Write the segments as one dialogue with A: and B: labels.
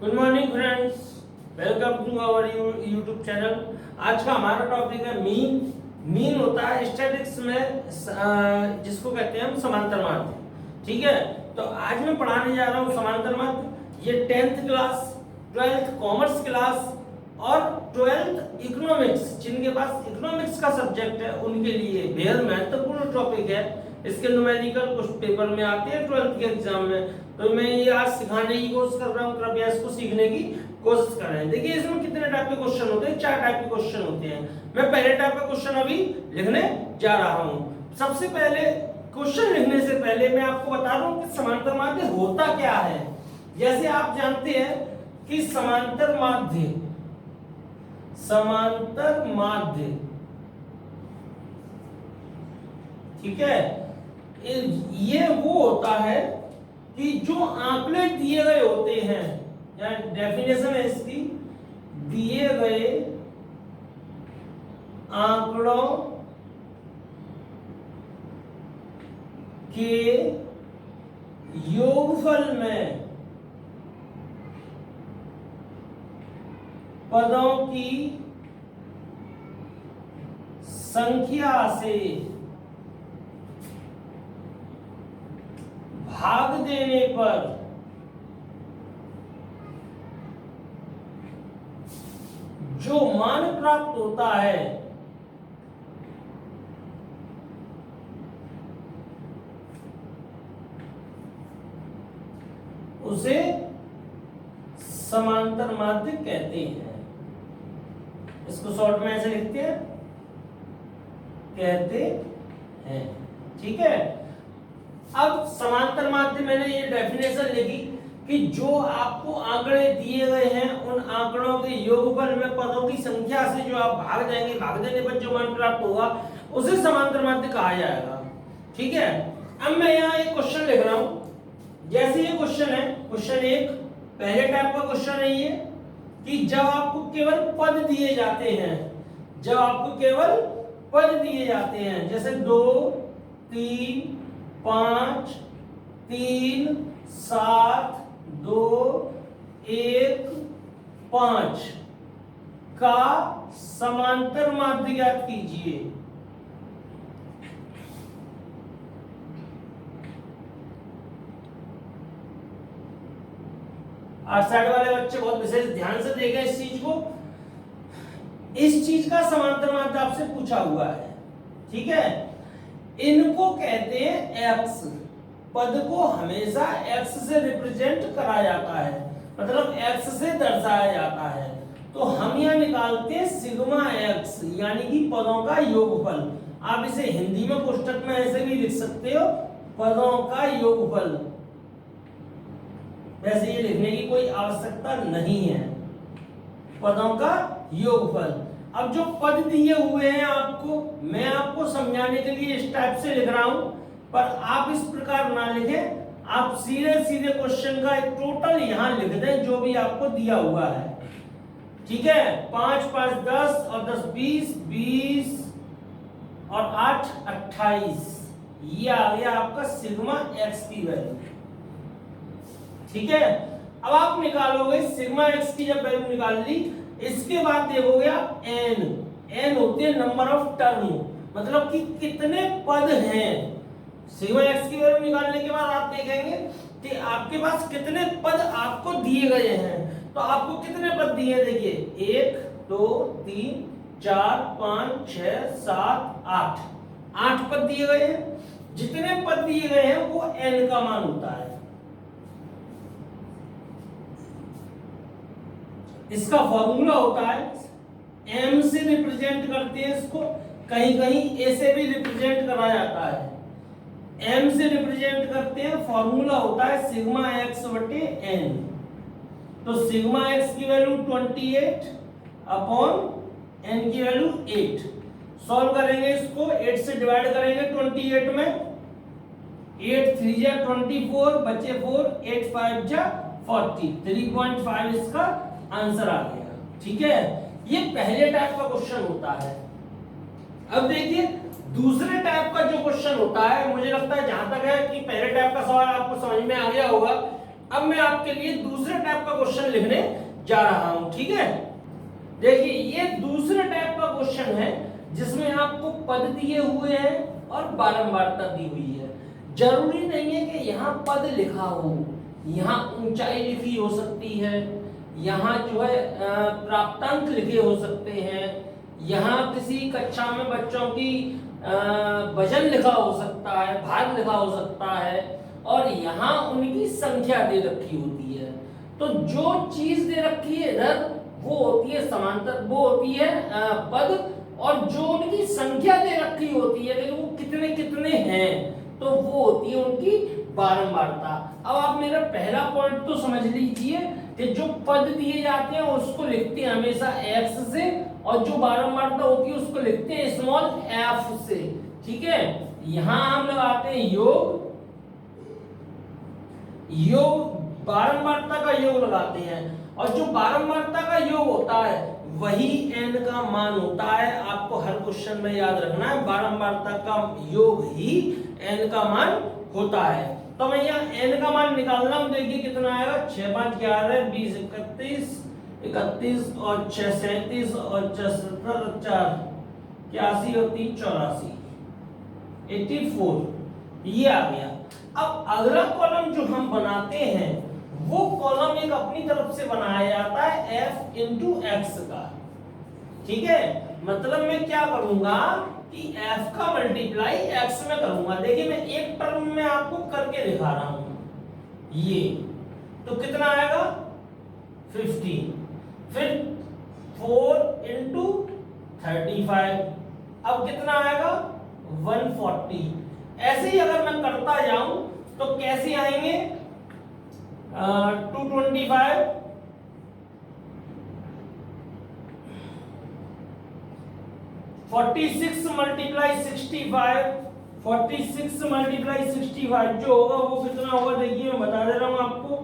A: Good morning friends, welcome to our YouTube channel. आज का हमारा टॉपिक है मीन। मीन होता है स्टैटिस्टिक्स में जिसको कहते हैं हम समांतर माध्य। ठीक है, तो आज मैं पढ़ाने जा रहा हूँ समांतर माध्य। ये 10th class, 12th commerce class और 12th इकोनॉमिक्स, जिनके पास इकोनॉमिक्स का सब्जेक्ट है उनके लिए बेहद महत्वपूर्ण टॉपिक है। इसके न्यूमेरिकल कुछ पेपर में आते हैं 12th के एग्जाम में, तो मैं ये आज सिखाने की कोशिश कर रहा हूँ। कृपया इसको सीखने की कोशिश करें। देखिए इसमें कितने टाइप के क्वेश्चन होते हैं, 4 टाइप के क्वेश्चन होते हैं। मैं पहले टाइप का क्वेश्चन अभी लिखने जा रहा हूँ। सबसे पहले क्वेश्चन लिखने से पहले मैं आपको बता दूं कि समांतर माध्य होता क्या है। जैसे आप जानते हैं कि समांतर माध्य ठीक है, ये वो होता है कि जो आंकड़े दिए गए होते हैं, या डेफिनेशन है इसकी, दिए गए आंकड़ों के योगफल में पदों की संख्या से भाग देने पर जो मान प्राप्त होता है उसे समांतर माध्य कहते हैं। इसको शॉर्ट में ऐसे लिखते हैं, कहते हैं। ठीक है, अब समांतर माध्य मैंने ये डेफिनेशन लिखी कि जो आपको आंकड़े दिए गए हैं उन आंकड़ों के योगफल में पदों की संख्या से जो आप भाग जाएंगे, भाग देने पर जो मान प्राप्त होगा उसे समांतर माध्य कहा जाएगा। ठीक है, अब मैं यहाँ एक क्वेश्चन लिख रहा हूं। जैसे ये क्वेश्चन है, क्वेश्चन 1 पहले टाइप का क्वेश्चन है ये, कि जब आपको केवल पद दिए जाते हैं, जब आपको केवल पद दिए जाते हैं, जैसे 2 3 5 3 7 2 1 5 का समांतर माध्य ज्ञात कीजिए। और साइड वाले बच्चे बहुत विशेष ध्यान से देखें इस चीज को। इस चीज का समांतर माध्य आपसे पूछा हुआ है। ठीक है, इनको कहते हैं x। पद को हमेशा x से रिप्रेजेंट करा जाता है, मतलब x से दर्शाया जाता है। तो हम यहां निकालते हैं सिग्मा x, यानी कि पदों का योगफल। आप इसे हिंदी में कोष्टक में ऐसे भी लिख सकते हो, पदों का योगफल। वैसे ये लिखने की कोई आवश्यकता नहीं है, पदों का योगफल। अब जो पद दिए हुए हैं आपको, मैं आपको समझाने के लिए इस टाइप से लिख रहा हूं, पर आप इस प्रकार ना लिखें। आप सीधे सीधे क्वेश्चन का एक टोटल यहां लिख दें जो भी आपको दिया हुआ है। ठीक है, 5 5 10 और 10 20 20 और 8 28, ये आ गया आपका सिग्मा एक्स की वैल्यू। ठीक है, अब आप निकालोगे सिग्मा एक्स की जब वैल्यू निकाल ली, इसके बाद देखोगे आप n होते हैं नंबर ऑफ टर्म, मतलब कि कितने पद हैं। सिग्मा एक्स की वैल्यू निकालने के बाद आप देखेंगे कि आपके पास कितने पद आपको दिए गए हैं। तो आपको कितने पद दिए हैं, देखिए 1 2 3 4 5 6 7 8 पद दिए गए हैं। जितने पद दिए गए हैं वो n का मान होता है। इसका फॉर्मूला होता है, m से रिप्रेजेंट करते हैं इसको, कहीं कहीं a से भी रिप्रेजेंट करा जाता है। m से रिप्रेजेंट करते हैं, फॉर्मूला होता है सिग्मा x बटे n। तो सिग्मा x की वैल्यू 28 अपॉन n की वैल्यू 8। सॉल्व करेंगे इसको, 8 से डिवाइड करेंगे 28 में, 8 3 जा 24, बचे 4, 8 5 जा 40, 3.5 इसका आंसर आ गया। ठीक है, ये पहले टाइप का क्वेश्चन होता है। अब देखिए दूसरे टाइप का जो क्वेश्चन होता है, मुझे लगता है जहां तक है कि पहले टाइप का सवाल आपको समझ में आ गया होगा अब मैं आपके लिए दूसरे टाइप का क्वेश्चन लिखने जा रहा हूं, ठीक है। देखिए ये दूसरे टाइप का क्वेश्चन है जिसमें आपको पद दिए हुए हैं और बारंबारता दी हुई है। जरूरी नहीं है कि यहाँ पद लिखा हो, यहाँ ऊंचाई लिखी हो सकती है, यहाँ जो है प्राप्तांक लिखे हो सकते हैं, यहाँ किसी कक्षा में बच्चों की वजन लिखा हो सकता है, भाग लिखा हो सकता है, और यहाँ उनकी संख्या दे रखी होती है। तो जो चीज दे रखी है इधर वो होती है समांतर, वो होती है पद, और जो उनकी संख्या दे रखी होती है लेकिन वो कितने कितने हैं तो वो होती है उनकी बारंबारता। अब आप मेरा पहला पॉइंट तो समझ लीजिए कि जो पद दिए जाते हैं उसको लिखते हैं हमेशा x से, और जो बारंबारता होती है उसको लिखते हैं स्मॉल f से, ठीक है। यहां हम लगाते हैं योग, बारंबारता का योग लगाते हैं, और जो बारंबारता का योग होता है वही n का मान होता है। आपको हर क्वेश्चन में याद रखना है बारंबारता का योग ही n का मान होता है। तो मैं यहाँ n का मान निकाल रहा हूं, देखिए कितना आएगा, 6 5 11 20 31 31 और 6 37 और 74 4 81 और 3 84 84, ये आ गया। अब अगला कॉलम जो हम बनाते हैं वो कॉलम एक अपनी तरफ से बनाया जाता है f इंटू एक्स का, ठीक है। मतलब मैं क्या करूंगा कि f का मल्टीप्लाई x में करूंगा। देखिए मैं एक टर्म में आपको करके दिखा रहा हूं, ये तो कितना आएगा 15, फिर 4 इंटू 35, अब कितना आएगा 140। ऐसे ही अगर मैं करता जाऊं तो कैसे आएंगे 225, 46 मल्टीप्लाई 65, 46 मल्टीप्लाई 65 जो होगा वो कितना होगा, देखिए मैं बता दे रहा हूं आपको,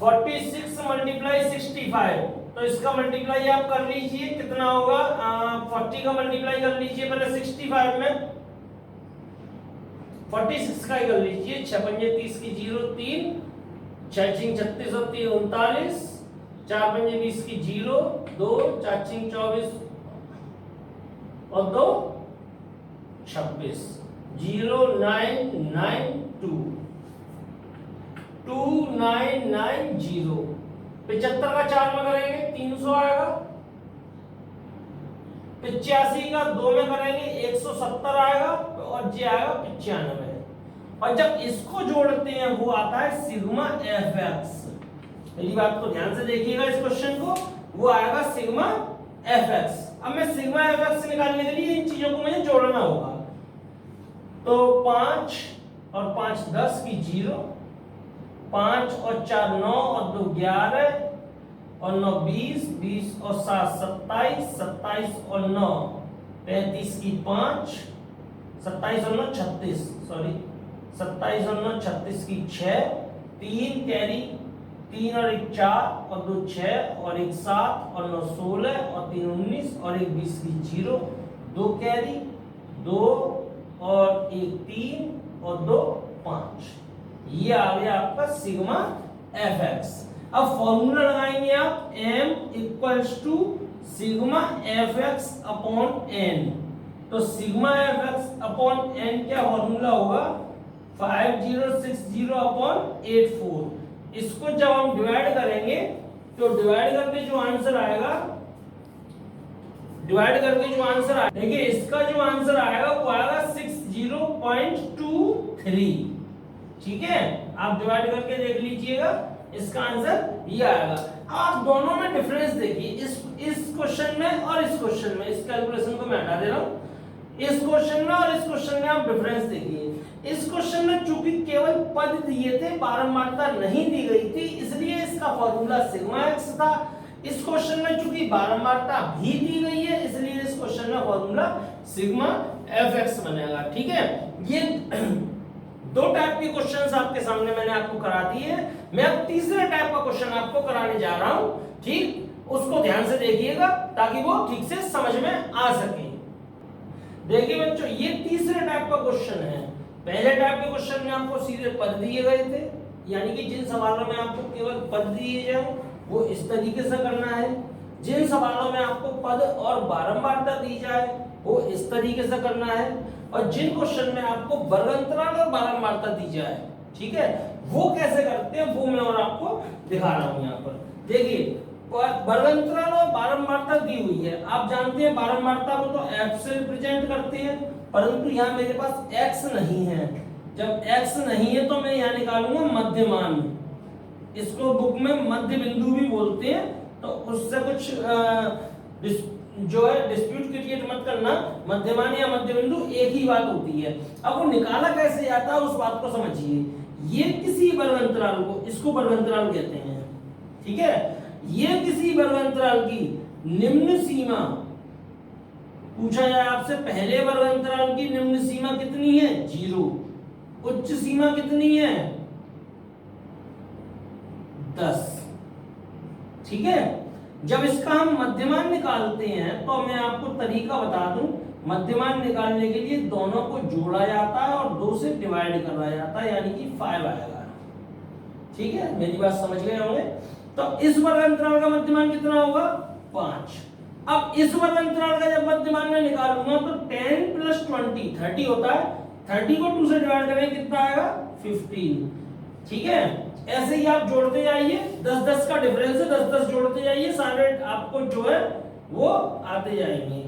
A: 46 मल्टीप्लाई 65, तो इसका मल्टीप्लाई आप कर लीजिए कितना होगा, 40 का मल्टीप्लाई कर लीजिए पहले 65 में, 46 का ही कर लीजिए, 6 पंजे 30 की 0 3, 6 छिंग 36 और 3 39, 4 पंजे 20 की 0 2, 4 छिंग 24 और 2 26, 0992 2990। 75 का 4 में करेंगे 300 आएगा, 85 का 2 में करेंगे 170 आएगा, और ये आएगा 95। और जब इसको जोड़ते हैं वो आता है सिग्मा एफ एक्स। मेरी बात को ध्यान से देखिएगा, इस क्वेश्चन को, वो आएगा सिग्मा एफ एक्स। अब मैं सिग्मा एफ एक्स निकालने के लिए इन चीजों को मुझे जोड़ना होगा, तो 5 और 5 10 की 0, 5 और 4 9 और 2 11 और 9 20, 20 और 7 27, 27 और 9 35 की 5, 27 और 9 36, सॉरी 27 और 9 36 की 6, 3 कैरी, 3 और 1 4 और 2 6 और 1 7 और 9 16 और 3 19 और 1 20 की 0, 2 कैरी, 2 और 1 3 और 2 5। ये आ गया आपका सिग्मा एफ एक्स। अब फॉर्मूला लगाएंगे आप m equals to sigma f x upon n. तो sigma f x upon n क्या फॉर्मूला होगा, 5060 अपॉन 84। इसको जब हम डिवाइड करेंगे तो डिवाइड करके जो आंसर आएगा, देखिए इसका जो आंसर आएगा वो आएगा 60.23, ठीक है। आप डिवाइड करके देख लीजिएगा, इसका आंसर ये आएगा। आप दोनों में डिफरेंस देखिए, इस क्वेश्चन में और इस क्वेश्चन में, इस कैलकुलेशन को मैं हटा दे रहा हूं, इस क्वेश्चन में और इस क्वेश्चन में आप डिफरेंस देखिए। इस क्वेश्चन में चूंकि केवल पद दिए थे, बारंबारता नहीं दी गई थी, इसलिए इसका फॉर्मूला सिग्मा एक्स था। इस क्वेश्चन में चूंकि बारंबारता भी दी गई है, इसलिए इस क्वेश्चन में फॉर्मूला सिग्मा एफ एक्स बनेगा, ठीक है। ये दो टाइप के क्वेश्चंस आपके सामने मैंने आपको करा दिए हैं। मैं अब तीसरे टाइप का क्वेश्चन आपको कराने जा रहा हूं, ठीक, उसको ध्यान से देखिएगा ताकि वो ठीक से समझ में आ सके। देखिए बच्चों, ये तीसरे टाइप का क्वेश्चन है। पहले टाइप के क्वेश्चन में आपको सीधे पद दिए गए थे, यानी कि जिन सवालों में आपको केवल पद दिए जाए वो इस तरीके से करना है, जिन सवालों में आपको पद और बारंबारता दी जाए वो इस तरीके से करना है, और जिन क्वेश्चन में आपको वर्ग अंतराल और बारंबारता दी जाए, ठीक है, वो कैसे करते हैं वो मैं और आपको दिखा रहा हूं। यहाँ पर देखिए वर्ग अंतराल और बारंबारता दी हुई है, आप जानते हैं बारंबारता को तो f से रिप्रेजेंट करते हैं, परंतु यहाँ मेरे पास x नहीं है। जब x नहीं है तो मैं यहाँ निकालूंगा मध्यमान, इसको बुक में मध्य बिंदु भी बोलते हैं, तो उससे कुछ जो है डिस्प्यूट क्रिएट मत करना, मध्यमान या मध्य बिंदु एक ही बात होती है। अब वो निकाला कैसे जाता है उस बात को समझिए। ये किसी वर्ग अंतराल को, इसको वर्ग अंतराल कहते हैं, ठीक है, ये किसी वर्ग अंतराल की निम्न सीमा पूछा जाए आपसे, पहले वर्ग अंतराल की निम्न सीमा कितनी है 0, उच्च सीमा कितनी है 10, ठीक है। जब इसका हम मध्यमान निकालते हैं तो मैं आपको तरीका बता दूं, मध्यमान निकालने के लिए दोनों को जोड़ा जाता है और 2 से डिवाइड करा जाता है, यानी कि 5 आएगा, ठीक है, मेरी बात समझ गए होंगे। तो इस वर्ग अंतराल का मध्यमान कितना होगा 5। अब इस वर्ग अंतराल का जब मध्यमान मैं निकालूंगा तो 10 प्लस 20 30 होता है, 30 को 2 से डिवाइड करेंगे कितना आएगा 15, ठीक है। ऐसे ही आप जोड़ते जाइए, 10-10 का डिफरेंस है, 10-10 जोड़ते जाइए, सारे आपको जो है वो आते जाएंगे।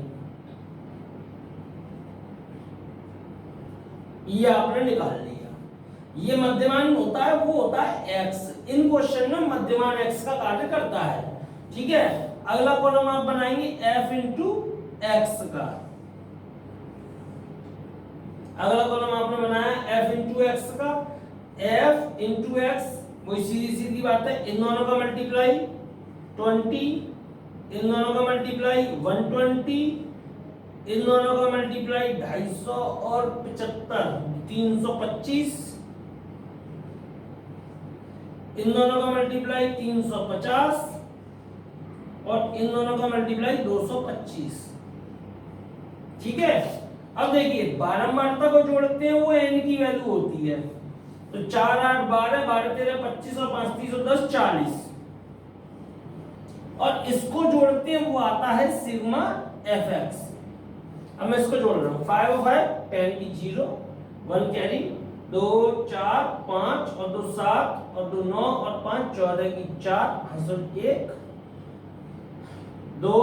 A: ये आपने निकाल लिया। ये मध्यमान होता है, वो होता है x। इन क्वेश्चन में मध्यमान x का कार्य करता है, ठीक है। अगला कॉलम आप बनाएंगे f इंटू एक्स का। अगला कॉलम आपने बनाया f इंटू एक्स का, f इंटू एक्स, वही सीधी सीधी बात है, इन दोनों का मल्टीप्लाई 20, इन दोनों का मल्टीप्लाई 120, इन दोनों का मल्टीप्लाई 250 और 75 325, इन दोनों का मल्टीप्लाई 350 और इन दोनों का मल्टीप्लाई 225, ठीक है। अब देखिए बारंबारता को जोड़ते हैं वो n की वैल्यू होती है, तो 4 8 12 12 13 25 और 5 30 और 10 40, और इसको जोड़ते हैं वो आता है सिग्मा fx। अब मैं इसको जोड़ रहा हूं, 5 और 5 10 की 0 1 कैरी, 2 4 5 और 2 7 और 2 9 और 5 14 की 4 हासिल 1 2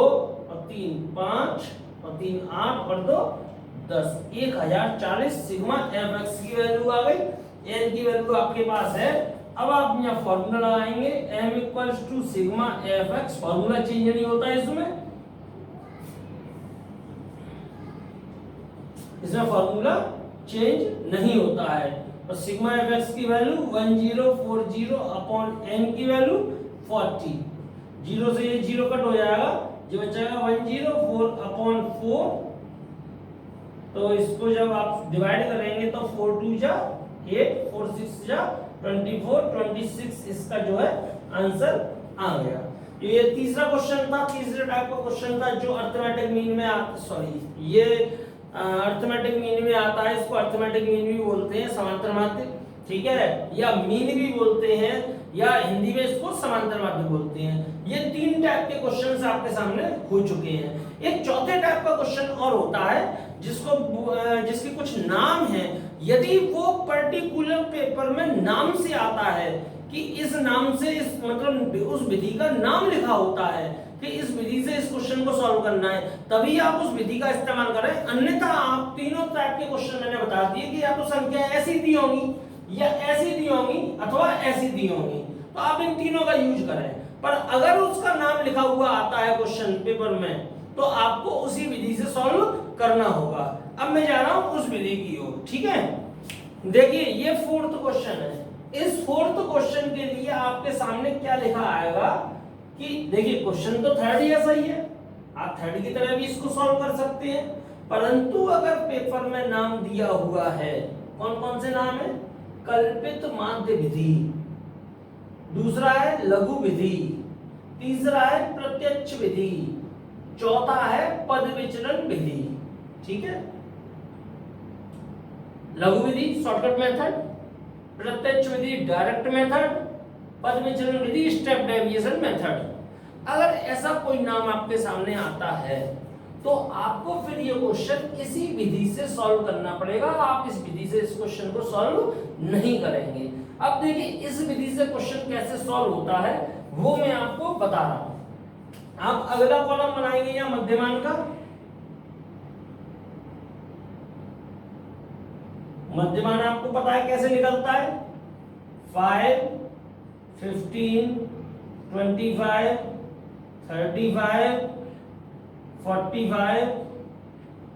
A: और 3 5 और 3 8 और 2 10 1040 सिग्मा fx की वैल्यू आ गई। n की वैल्यू आपके पास है। अब आप यहाँ फॉर्मूला लगाएंगे m equals to sigma fx, formula change नहीं होता है इसमें फॉर्मूला चेंज नहीं होता है, और सिग्मा fx की वैल्यू 1040 अपॉन n की वैल्यू 40, 0 से ये 0 कट हो जाएगा, जो बचेगा 104 अपॉन 4, तो इसको जब आप डिवाइड करेंगे तो 4 2 जा 8 4 6 जा 24 26, इसका जो है आंसर आ गया। ये तीसरा क्वेश्चन था, तीसरे टाइप का क्वेश्चन था जो अर्थमेटिक मीन में ये अर्थमेटिक मीन में आता है, इसको अर्थमेटिक मीन भी बोलते हैं, समांतर माध्य, ठीक है, या मीन भी बोलते हैं, या हिंदी में इसको समांतर माध्य बोलते हैं। ये 3 टाइप के क्वेश्चंस आपके सामने हो चुके हैं। एक चौथे टाइप का क्वेश्चन और होता है जिसके कुछ नाम हैं, यदि वो पर्टिकुलर पेपर में नाम से आता है कि इस नाम से इस मतलब उस विधि का नाम लिखा होता है कि इस विधि से इस क्वेश्चन को सॉल्व करना है, तभी आप उस विधि का इस्तेमाल करें, अन्यथा आप तीनों टाइप के क्वेश्चन मैंने बता दिए कि या तो संख्या ऐसी दी होंगी या ऐसी दी होंगी अथवा ऐसी दी होंगी, तो आप इन तीनों का यूज करें। पर अगर उसका नाम लिखा हुआ आता है क्वेश्चन पेपर में तो आपको उसी विधि से सॉल्व करना होगा। अब मैं जा रहा हूं उस विधि की ओर, ठीक है। देखिए ये 4th क्वेश्चन है। इस 4th क्वेश्चन के लिए आपके सामने क्या लिखा आएगा कि देखिए क्वेश्चन तो 3rd ऐसा ही है, आप 3rd की तरह भी इसको सॉल्व कर सकते हैं, परंतु अगर पेपर में नाम दिया हुआ है, कौन कौन से नाम है, कल्पित माध्य विधि, दूसरा है लघु विधि, तीसरा है प्रत्यक्ष विधि, चौथा है पद विचलन विधि, ठीक है। लघु विधि शॉर्टकट मेथड, प्रत्यक्ष विधि डायरेक्ट मेथड, पद विचलन विधि स्टेप डेविएशन मेथड। अगर ऐसा कोई नाम आपके सामने आता है तो आपको फिर ये क्वेश्चन इसी विधि से सॉल्व करना पड़ेगा। आप इस विधि से इस क्वेश्चन को सॉल्व नहीं करेंगे। अब देखिए इस विधि से क्वेश्चन कैसे सॉल्व होता है वो मैं आपको बता रहा हूं। आप अगला कॉलम बनाएंगे या मध्यमान का, मध्यमान आपको पता है कैसे निकलता है, 5, 15, 25, 35, 45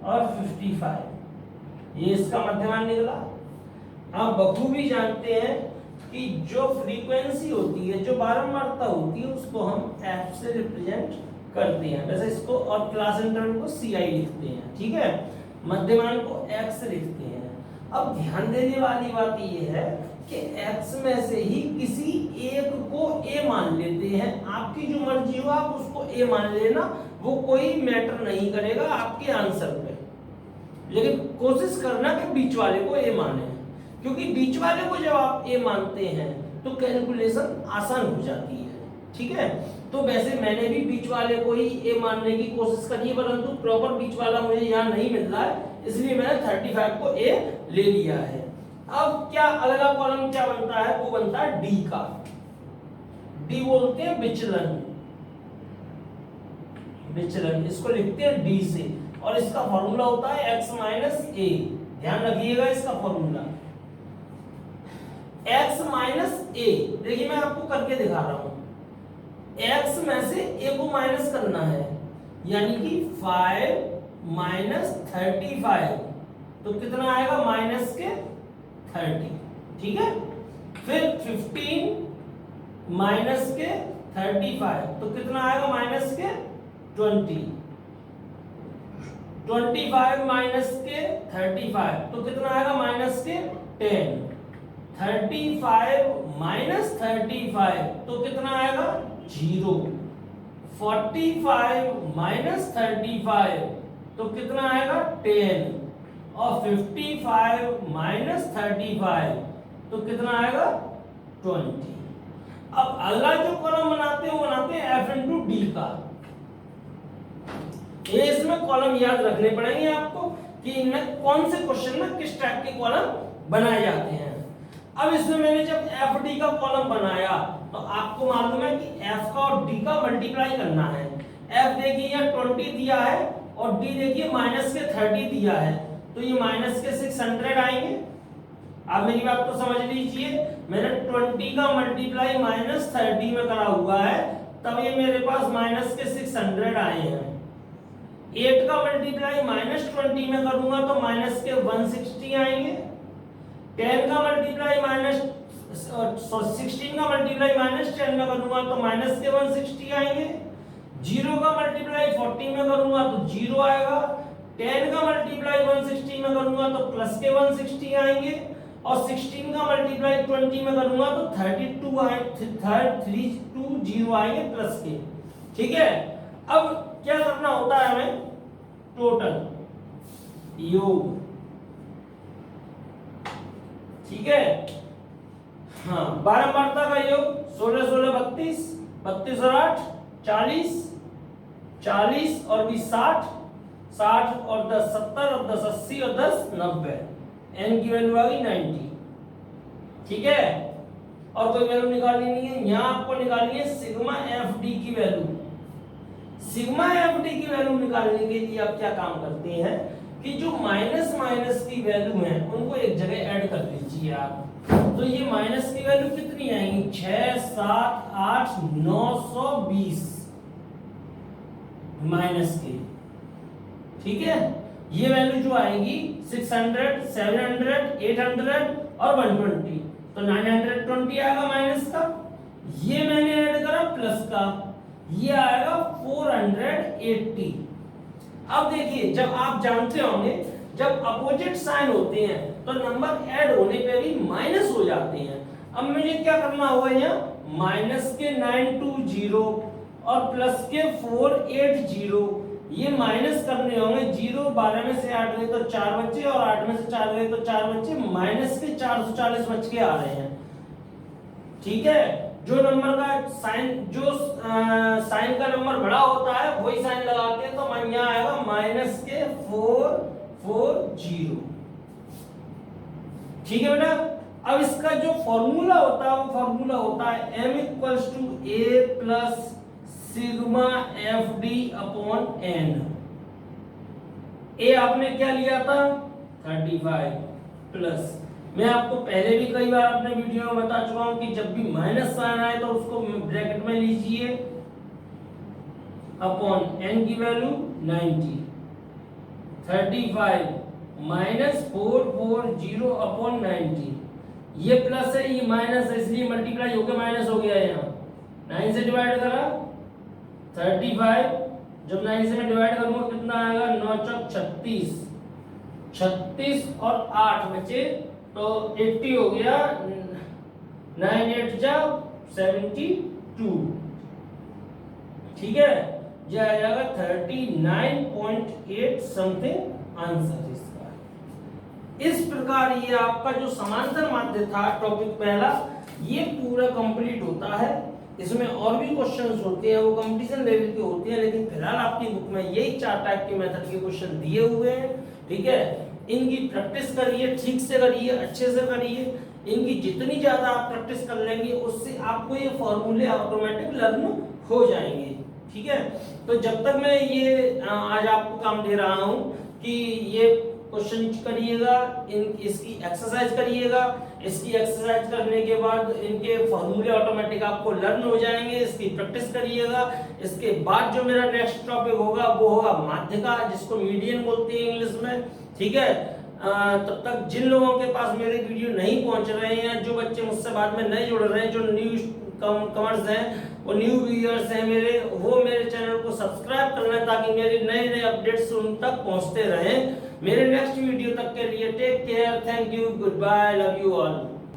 A: और 55, ये इसका मध्यमान निकला। आप बखूबी जानते हैं कि जो फ्रीक्वेंसी होती है, जो बारंबारता होती है, उसको हम एफ से रिप्रेजेंट करते हैं। वैसे इसको और क्लास इंटरवल को CI लिखते हैं, ठीक है, मध्यमान को x लिखते हैं। अब ध्यान देने वाली बात ये है कि x में से ही किसी एक को a मान लेते हैं। आपकी जो मर्जी हो आप उसको a मान लेना, वो कोई मैटर नहीं करेगा आपके आंसर पे, लेकिन कोशिश करना कि बीच वाले को a माने, क्योंकि बीच वाले को जब आप a मानते हैं तो कैलकुलेशन आसान हो जाती है, ठीक है। तो वैसे मैंने भी बीच वाले को ही a मानने की कोशिश करी है, परंतु प्रॉपर बीच वाला मुझे यहाँ नहीं मिल रहा है, इसलिए मैंने 35 को a ले लिया है। अब क्या अगला कॉलम क्या बनता है, वो बनता है डी का। डी बोलते हैं विचलन, विचलन इसको लिखते हैं डी से, और इसका फॉर्मूला होता है x माइनस ए। ध्यान रखिएगा इसका फॉर्मूला x माइनस ए। देखिए मैं आपको करके दिखा रहा हूं, x में से a को माइनस करना है, यानी कि 5 माइनस 35, तो कितना आएगा, माइनस के 30, ठीक है। फिर 15 माइनस के 35, तो कितना आएगा, माइनस के 20। 25 माइनस के 35, तो कितना आएगा, माइनस के 10। 35 माइनस 35, तो कितना आएगा, 0। 45 माइनस 35, तो कितना आएगा, 10। और 55 माइनस 35, तो कितना आएगा, 20। अब अगला जो कॉलम बनाते हैं वो बनाते हैं f इंटू डी का। ये इसमें कॉलम याद रखने पड़ेंगे आपको कि इनमें कौन से क्वेश्चन में किस टाइप के कॉलम बनाए जाते हैं। अब इसमें मैंने जब एफ डी का कॉलम बनाया तो आपको मालूम है कि एफ का और डी का मल्टीप्लाई करना है। एफ देखिए यहाँ 20 दिया है और डी देखिए माइनस के 30 दिया है, तो ये माइनस के 600 आएंगे। आप मेरी बात को समझ लीजिए, मैंने 20 का मल्टीप्लाई माइनस 30 में करा हुआ है, तब ये मेरे पास माइनस के 600 आए हैं। 8 का मल्टीप्लाई माइनस 20 में करूंगा तो माइनस के 160 आएंगे। 10 का मल्टीप्लाई माइनस 16 का मल्टीप्लाई माइनस 10 में करूंगा तो माइनस के 160 आएंगे। 0 का मल्टीप्लाई 40 में करूंगा तो 0 आएगा। 10 का मल्टीप्लाई 160 में करूंगा तो प्लस के 160 आएंगे, और 16 का मल्टीप्लाई 20 में करूंगा तो 32 आएंगे प्लस के, ठीक है। अब क्या करना होता है हमें, टोटल योग, ठीक है। हाँ, बारंबारता का योग 16 16 32, 32 और 8 40, 40 और 20 60, 60 और 10 70 और 10 80 और 10 90। n की वैल्यू आ गई 90, ठीक है। और कोई वैल्यू निकालनी नहीं है, यहाँ आपको निकालनी है सिग्मा एफ डी की वैल्यू। सिग्मा एफ डी की वैल्यू निकालने के लिए आप क्या काम करते हैं कि जो माइनस माइनस की वैल्यू है उनको एक जगह ऐड कर लीजिए आप। तो ये माइनस की वैल्यू कितनी आएंगी, 6 7 8 920 माइनस की, ठीक है। ये वैल्यू जो आएगी 600 700 800 और 120, तो 920 आएगा माइनस का। ये मैंने ऐड करा प्लस का, ये आएगा 480। अब देखिए, जब आप जानते होंगे जब अपोजिट साइन होते हैं तो नंबर ऐड होने पे भी माइनस हो जाते हैं। अब मुझे क्या करना होगा, यहाँ माइनस के 920 और प्लस के 480, ये माइनस करने होंगे। 0 12 में से 8 गए तो 4 बच्चे, और 8 में से 4 गए तो 4 बच्चे, माइनस के 440 बच के आ रहे हैं। ठीक है, जो नंबर का साइन, जो साइन का नंबर बड़ा होता है वही साइन लगाते हैं, तो यहाँ आएगा माइनस के 440। ठीक है बेटा। अब इसका जो फॉर्मूला होता है वो फॉर्मूला होता है m equals to a plus sigma f d upon n. ए आपने क्या लिया था 35 प्लस, मैं आपको पहले भी कई बार अपने वीडियो में बता चुका हूं कि जब भी माइनस साइन आए तो उसको ब्रैकेट में लीजिए, अपॉन एन की वैल्यू 90। 35 माइनस 440 अपॉन 90, ये प्लस है ये माइनस है, इसलिए मल्टीप्लाई होकर माइनस हो गया है। यहाँ 9 से डिवाइड करा 35, जब 9 से मैं डिवाइड करूंगा कितना आएगा 9 चौक 36, 36 और 8 बचे तो 80 हो गया, 9 8 जा 72। ठीक है, ये आ जाएगा 39.8 समथिंग आंसर इसका। इस प्रकार ये आपका जो समांतर माध्य था टॉपिक पहला, ये पूरा कंप्लीट होता है। इसमें और भी क्वेश्चंस होते हैं, वो कंपटीशन लेवल के होते हैं, लेकिन फिलहाल आपकी बुक में यही 4 टाइप के मेथड के क्वेश्चन दिए हुए हैं। ठीक है, इनकी प्रैक्टिस करिए, ठीक से करिए, अच्छे से करिए। इनकी जितनी ज्यादा आप प्रैक्टिस कर लेंगे उससे आपको ये फॉर्मूले ऑटोमेटिक लर्न हो जाएंगे। ठीक है, तो जब तक मैं ये आज आपको काम दे रहा हूं कि ये क्वेश्चन करिएगा, इसकी एक्सरसाइज करिएगा, इसकी एक्सरसाइज करने के बाद इनके फॉर्मूले ऑटोमेटिक आपको लर्न हो जाएंगे, इसकी प्रैक्टिस करिएगा। इसके बाद जो मेरा नेक्स्ट टॉपिक होगा वो होगा माध्यिका, जिसको मीडियन बोलते हैं इंग्लिश में। ठीक है, तब तक जिन लोगों के पास मेरे वीडियो नहीं पहुंच रहे हैं, जो बच्चे मुझसे बाद में नहीं जुड़ रहे हैं, जो न्यू कमर्स हैं, वो न्यू व्यूअर्स हैं मेरे, वो मेरे चैनल को सब्सक्राइब कर लें ताकि मेरे नए नए अपडेट्स उन तक पहुंचते रहें। मेरे नेक्स्ट वीडियो तक के लिए take care, thank you, goodbye, love you all.